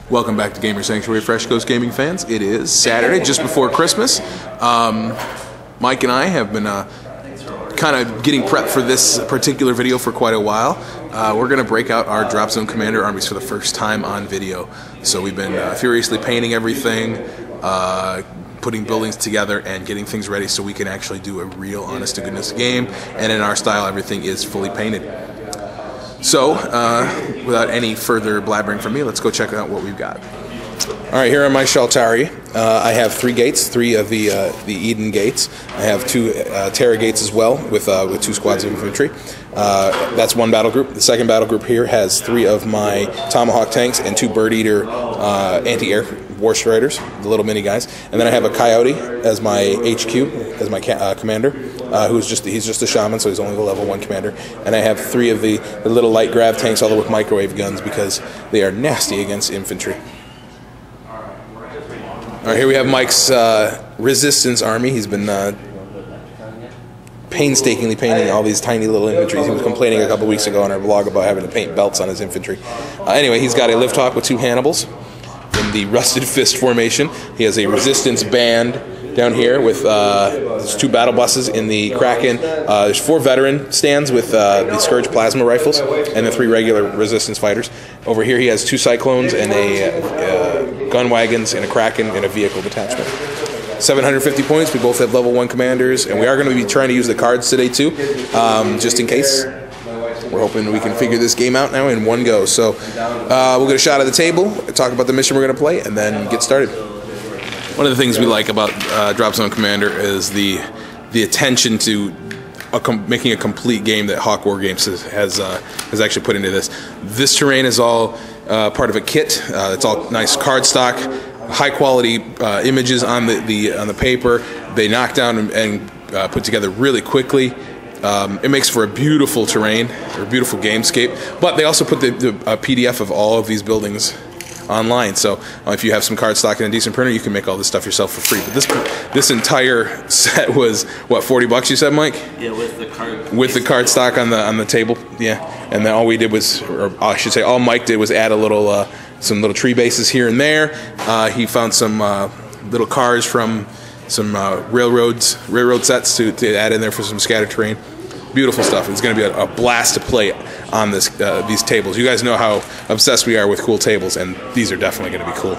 Welcome back to Gamer Sanctuary, Fresh Coast Gaming fans. It is Saturday, just before Christmas. Mike and I have been kind of getting prepped for this particular video for quite a while. We're going to break out our Dropzone Commander armies for the first time on video. So we've been furiously painting everything, putting buildings together, and getting things ready so we can actually do a real honest-to-goodness game. And in our style, everything is fully painted. So, without any further blabbering from me, let's go check out what we've got. Alright, here are my Shaltari. I have 3 gates, 3 of the Eden gates. I have 2 Terra gates as well, with 2 squads of infantry. That's one battle group. The second battle group here has 3 of my Tomahawk tanks and 2 Bird Eater anti-air war striders, the little mini guys. And then I have a Coyote as my HQ, as my commander, he's just a shaman, so he's only the level 1 commander. And I have 3 of the little light grav tanks, all with microwave guns, because they are nasty against infantry. Alright, here we have Mike's resistance army. He's been painstakingly painting all these tiny little infantry. He was complaining a couple weeks ago on our blog about having to paint belts on his infantry. Anyway, he's got a lift hawk with 2 Hannibals in the Rusted Fist formation. He has a resistance band down here with 2 battle buses in the Kraken. There's 4 veteran stands with the Scourge plasma rifles and the 3 regular resistance fighters. Over here he has 2 Cyclones and a gun wagons and a Kraken and a vehicle detachment. 750 points. We both have level 1 commanders, and we are going to be trying to use the cards today too, just in case. We're hoping we can figure this game out now in one go. So we'll get a shot at the table, talk about the mission we're going to play, and then get started. One of the things we like about Dropzone Commander is the attention to making a complete game that Hawk War Games has actually put into this. This terrain is all part of a kit. It's all nice cardstock, high quality images on the paper. They knock down and put together really quickly. It makes for a beautiful terrain, or a beautiful gamescape. But they also put the PDF of all of these buildings online, so if you have some cardstock and a decent printer, you can make all this stuff yourself for free. But this entire set was what, $40 you said, Mike? Yeah, with the card. With the cardstock on the table, yeah. And then all we did was, or I should say, all Mike did was add a little some little tree bases here and there. He found some little cars from some railroad sets to add in there for some scattered terrain. Beautiful stuff. It's going to be a blast to play on these tables. You guys know how obsessed we are with cool tables, and these are definitely going to be cool.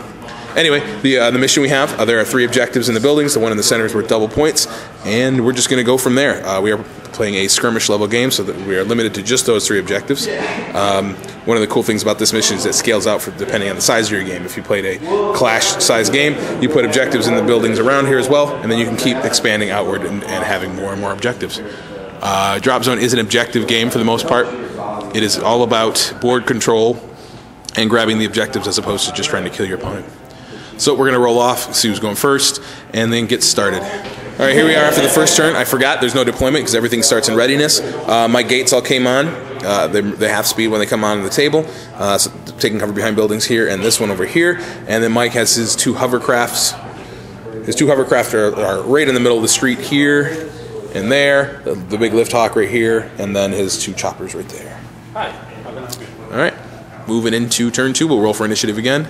Anyway, the mission we have, there are 3 objectives in the buildings. The one in the center is worth double points, and we're just going to go from there. We are playing a skirmish level game, so that we are limited to just those 3 objectives. One of the cool things about this mission is it scales out depending on the size of your game. If you played a clash size game, you put objectives in the buildings around here as well, and then you can keep expanding outward and having more and more objectives. Dropzone is an objective game for the most part. It is all about board control and grabbing the objectives as opposed to just trying to kill your opponent. So we're going to roll off, see who's going first, and then get started. Alright, here we are after the first turn. I forgot there's no deployment because everything starts in readiness. My gates all came on. They half speed when they come on the table. So taking cover behind buildings here, and this one over here. And then Mike has his 2 hovercrafts. His 2 hovercraft are right in the middle of the street here. And there, the big lift hawk right here, and then his 2 choppers right there. Hi, how can I help you? Alright, moving into turn 2, we'll roll for initiative again,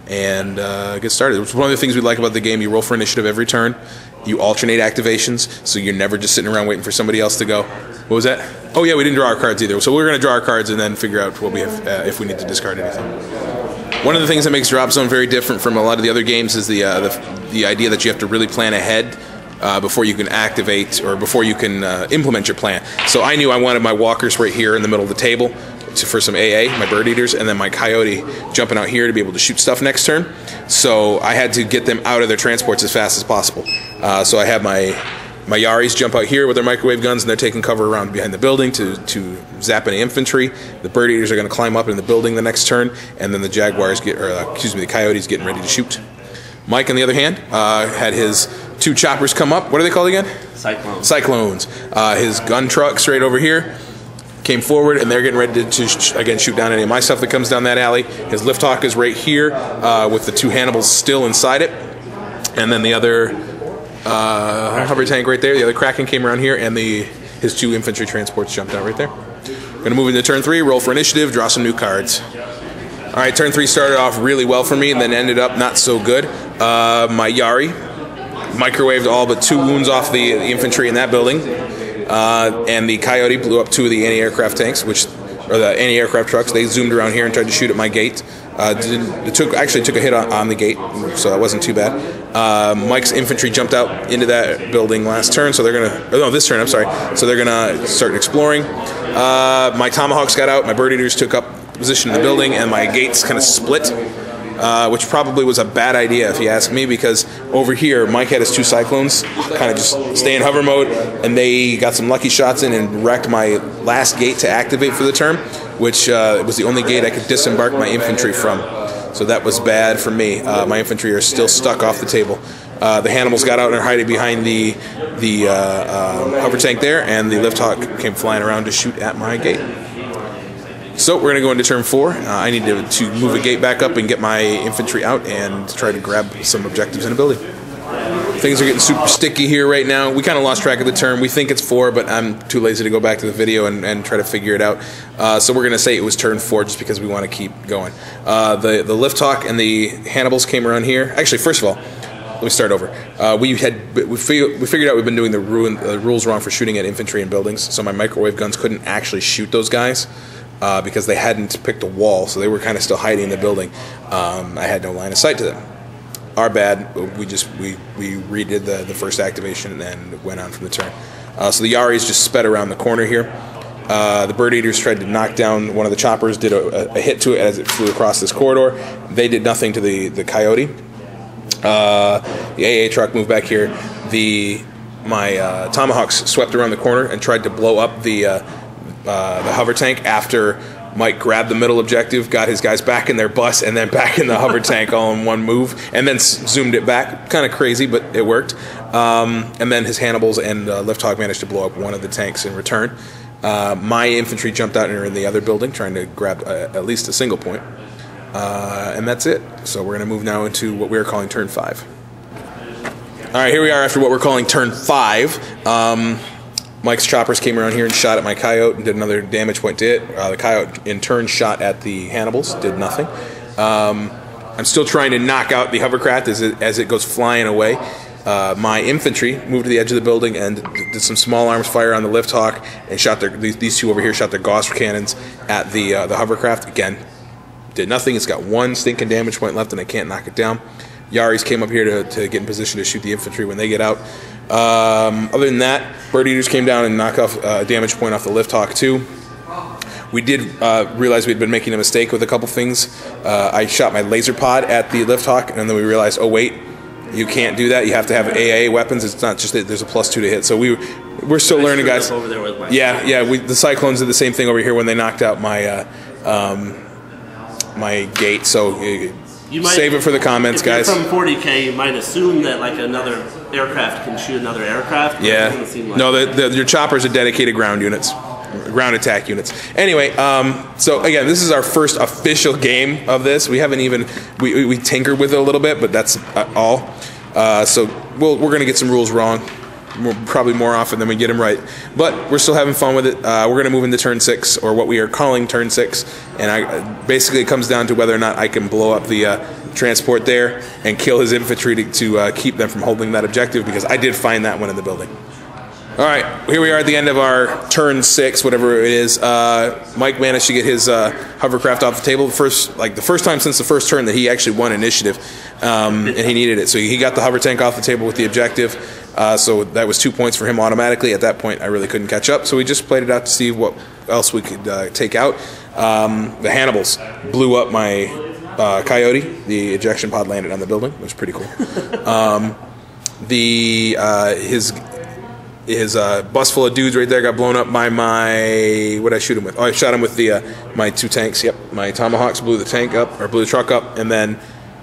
and get started. One of the things we like about the game, you roll for initiative every turn, you alternate activations, so you're never just sitting around waiting for somebody else to go. What was that? Oh yeah, we didn't draw our cards either, so we're going to draw our cards and then figure out what we have, if we need to discard anything. One of the things that makes Dropzone very different from a lot of the other games is the idea that you have to really plan ahead before you can activate, or before you can implement your plan. So I knew I wanted my walkers right here in the middle of the table for some AA, my Bird Eaters, and then my Coyote jumping out here to be able to shoot stuff next turn. So I had to get them out of their transports as fast as possible. So I have my Yaris jump out here with their microwave guns, and they're taking cover around behind the building to zap any infantry. The Bird Eaters are going to climb up in the building the next turn, and then the Jaguars the Coyotes getting ready to shoot. Mike, on the other hand, had his 2 choppers come up. What are they called again? Cyclones. Cyclones. His gun trucks right over here came forward, and they're getting ready to again shoot down any of my stuff that comes down that alley. His lift hawk is right here with the 2 Hannibals still inside it, and then the other hover tank right there. The other Kraken came around here, and his 2 infantry transports jumped out right there. Going to move into turn 3, roll for initiative, draw some new cards. All right, turn 3 started off really well for me and then ended up not so good. My Yari microwaved all but 2 wounds off the infantry in that building. And the Coyote blew up 2 of the anti-aircraft tanks, or the anti-aircraft trucks. They zoomed around here and tried to shoot at my gate. Actually took a hit on the gate, so that wasn't too bad. Mike's infantry jumped out into that building last turn, so they're gonna. Oh, no, this turn. I'm sorry. So they're gonna start exploring. My Tomahawks got out. My Bird Eaters took up position in the building, and my gates kind of split. Which probably was a bad idea if you ask me, because over here Mike had his 2 Cyclones kind of just stay in hover mode, and they got some lucky shots in and wrecked my last gate to activate for the turn, which was the only gate I could disembark my infantry from. So that was bad for me. My infantry are still stuck off the table. The Hannibals got out and are hiding behind the hover tank there, and the Lift Hawk came flying around to shoot at my gate. So we're going to go into turn 4. I need to move a gate back up and get my infantry out and try to grab some objectives in a building. Things are getting super sticky here right now. We kind of lost track of the turn. We think it's 4, but I'm too lazy to go back to the video and try to figure it out. So we're going to say it was turn 4 just because we want to keep going. The Lift Hawk and the Hannibals came around here. Actually, first of all, let me start over. We figured out we've been doing the rules wrong for shooting at infantry and buildings, so my microwave guns couldn't actually shoot those guys. Because they hadn't picked a wall, so they were kind of still hiding in the building. I had no line of sight to them. Our bad. We redid the first activation and went on from the turn. So the Yaris just sped around the corner here. The Bird Eaters tried to knock down one of the choppers, did a hit to it as it flew across this corridor. They did nothing to the Coyote. The AA truck moved back here. My Tomahawks swept around the corner and tried to blow up the hover tank after Mike grabbed the middle objective, got his guys back in their bus, and then back in the hover tank all in one move, and then zoomed it back. Kind of crazy, but it worked. And then his Hannibals and Lift Hawk managed to blow up one of the tanks in return. My infantry jumped out and are in the other building, trying to grab at least a single point. And that's it. So we're going to move now into what we're calling turn 5. All right, here we are after what we're calling turn 5. Mike's choppers came around here and shot at my Coyote and did another damage point to it. The Coyote in turn shot at the Hannibals, did nothing. I'm still trying to knock out the hovercraft as it goes flying away. My infantry moved to the edge of the building and did some small arms fire on the Lift Hawk and shot these 2 over here shot their Gauss cannons at the hovercraft. Again, did nothing. It's got 1 stinking damage point left and I can't knock it down. Yaris came up here to get in position to shoot the infantry when they get out. Other than that, Bird Eaters came down and knocked off a damage point off the Lift Hawk too. We did realize we'd been making a mistake with a couple things. I shot my laser pod at the Lift Hawk, and then we realized, oh wait, you can't do that. You have to have AA weapons. It's not just that there's a +2 to hit. So we're still learning, guys. Over there with my the Cyclones did the same thing over here when they knocked out my my gate. So save it for the comments, guys. From 40K, you might assume that like another aircraft can shoot another aircraft. Yeah. Like no, your choppers are dedicated ground units, ground attack units. Anyway, so again, this is our first official game of this. We haven't even we tinkered with it a little bit, but that's all. So we're going to get some rules wrong. Probably more often than we get them right, but we're still having fun with it. We're going to move into turn 6, or what we are calling turn 6, and basically it comes down to whether or not I can blow up the transport there and kill his infantry to keep them from holding that objective, because I did find that one in the building. All right, here we are at the end of our turn 6, whatever it is. Mike managed to get his hovercraft off the table. The first time since the first turn that he actually won initiative, and he needed it. So he got the hover tank off the table with the objective. So that was 2 points for him automatically. At that point, I really couldn't catch up. So we just played it out to see what else we could take out. The Hannibals blew up my Coyote. The ejection pod landed on the building, which was pretty cool. His bus full of dudes right there got blown up by my... What did I shoot him with? Oh, I shot him with my 2 tanks. Yep, my Tomahawks blew the truck up, and then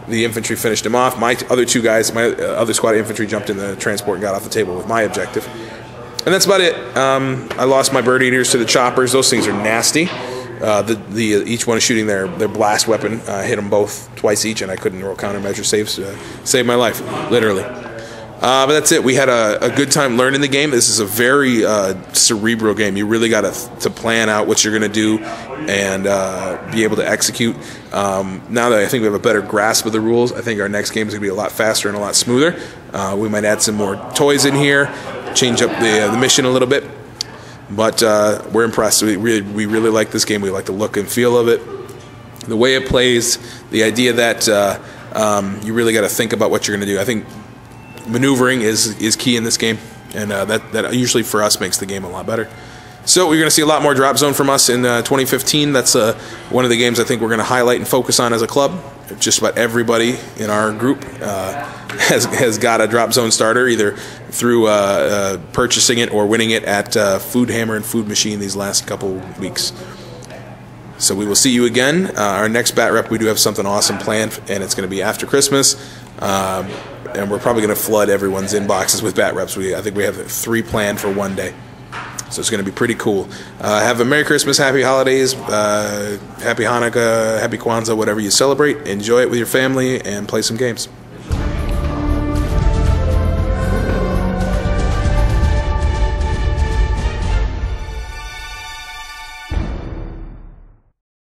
the infantry finished him off. My other 2 guys, my other squad of infantry jumped in the transport and got off the table with my objective. And that's about it. I lost my Bird Eaters to the choppers. Those things are nasty. Each one is shooting their blast weapon. Hit them both twice each, and I couldn't roll countermeasure saves to save my life, literally. But that's it. We had a good time learning the game. This is a very cerebral game. You really got to plan out what you're going to do and be able to execute. Now that I think we have a better grasp of the rules, I think our next game is going to be a lot faster and a lot smoother. We might add some more toys in here, change up the mission a little bit. But we're impressed. We really like this game. We like the look and feel of it, the way it plays, the idea that you really got to think about what you're going to do. I think maneuvering is key in this game, and that usually for us makes the game a lot better. So we're going to see a lot more Dropzone from us in 2015. That's one of the games I think we're going to highlight and focus on as a club. Just about everybody in our group has got a Dropzone starter, either through purchasing it or winning it at Food Hammer and Food Machine these last couple weeks. So we will see you again. Our next Bat Rep, we do have something awesome planned, and it's going to be after Christmas. And we're probably going to flood everyone's inboxes with Bat Reps. I think we have 3 planned for one day. So it's going to be pretty cool. Have a Merry Christmas, Happy Holidays, Happy Hanukkah, Happy Kwanzaa, whatever you celebrate. Enjoy it with your family and play some games.